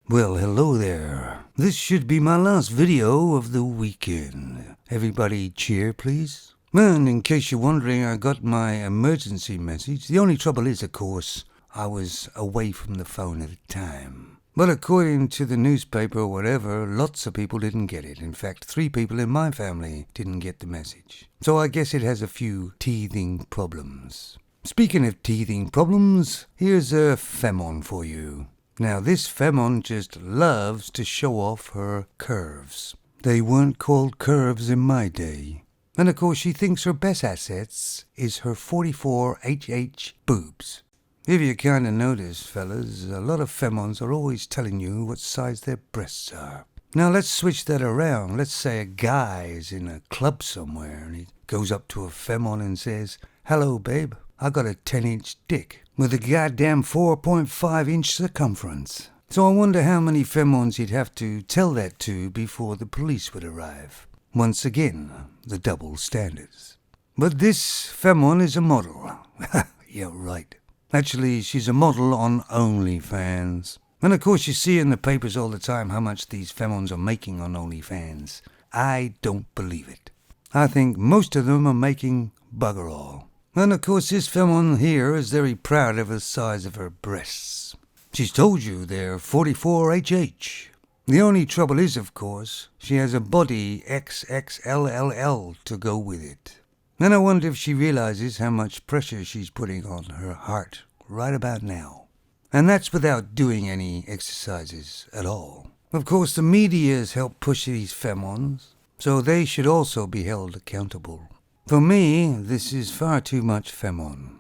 Well, hello there. This should be my last video of the weekend. Everybody cheer, please. And in case you're wondering, I got my emergency message. The only trouble is, of course, I was away from the phone at the time. But according to the newspaper or whatever, lots of people didn't get it. In fact, 3 people in my family didn't get the message. So I guess it has a few teething problems. Speaking of teething problems, here's a femon for you. Now, this femon just loves to show off her curves. They weren't called curves in my day. And of course, she thinks her best assets is her 44HH boobs. If you kind of notice, fellas, a lot of femons are always telling you what size their breasts are. Now, let's switch that around. Let's say a guy is in a club somewhere and he goes up to a femon and says, "Hello, babe, I got a 10-inch dick with a goddamn 4.5-inch circumference." So I wonder how many femons he'd have to tell that to before the police would arrive. Once again, the double standards. But this femon is a model. Yeah, right. Actually, she's a model on OnlyFans. And of course you see in the papers all the time how much these femons are making on OnlyFans. I don't believe it. I think most of them are making bugger all. And of course this femon here is very proud of the size of her breasts. She's told you they're 44HH. The only trouble is, of course, she has a body XXLLL to go with it. And I wonder if she realizes how much pressure she's putting on her heart right about now. And that's without doing any exercises at all. Of course, the media has helped push these femons, so they should also be held accountable. For me, this is far too much femon.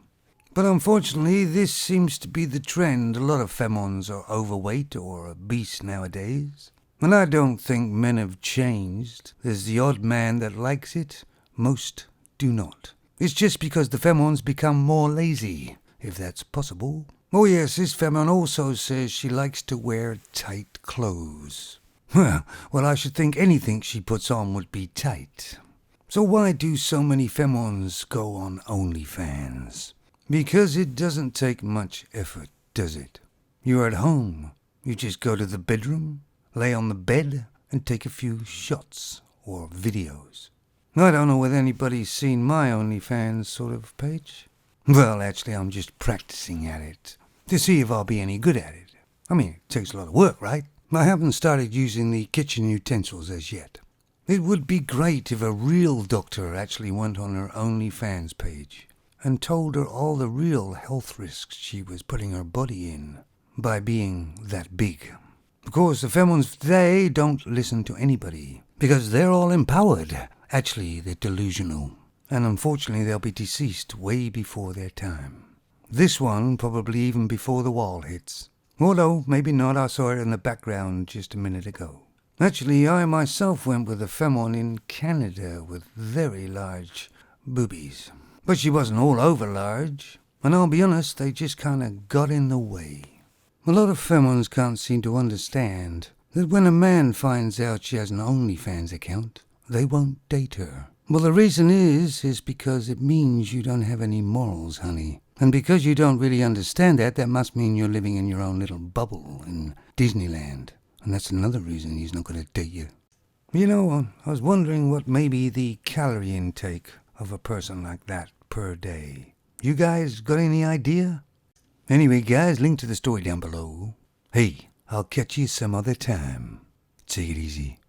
But unfortunately, this seems to be the trend. A lot of femons are overweight or obese nowadays. And I don't think men have changed. There's the odd man that likes it. Most do not. It's just because the femons become more lazy, if that's possible. Oh yes, this femon also says she likes to wear tight clothes. Well, I should think anything she puts on would be tight. So why do so many femons go on OnlyFans? Because it doesn't take much effort, does it? You're at home. You just go to the bedroom, lay on the bed, and take a few shots or videos. I don't know whether anybody's seen my OnlyFans sort of page. Well, actually, I'm just practicing at it to see if I'll be any good at it. I mean, it takes a lot of work, right? I haven't started using the kitchen utensils as yet. It would be great if a real doctor actually went on her OnlyFans page and told her all the real health risks she was putting her body in by being that big. Of course, the femons today don't listen to anybody because they're all empowered. Actually, they're delusional. And unfortunately, they'll be deceased way before their time. This one probably even before the wall hits. Although, maybe not, I saw it in the background just a minute ago. Actually, I myself went with a femon in Canada with very large boobies. But she wasn't all over large. And I'll be honest, they just kind of got in the way. A lot of femons can't seem to understand that when a man finds out she has an OnlyFans account, they won't date her. Well, the reason is because it means you don't have any morals, honey. And because you don't really understand that must mean you're living in your own little bubble in Disneyland. And that's another reason he's not going to date you. You know, I was wondering what may be the calorie intake of a person like that per day. You guys got any idea? Anyway, guys, link to the story down below. Hey, I'll catch you some other time. Take it easy.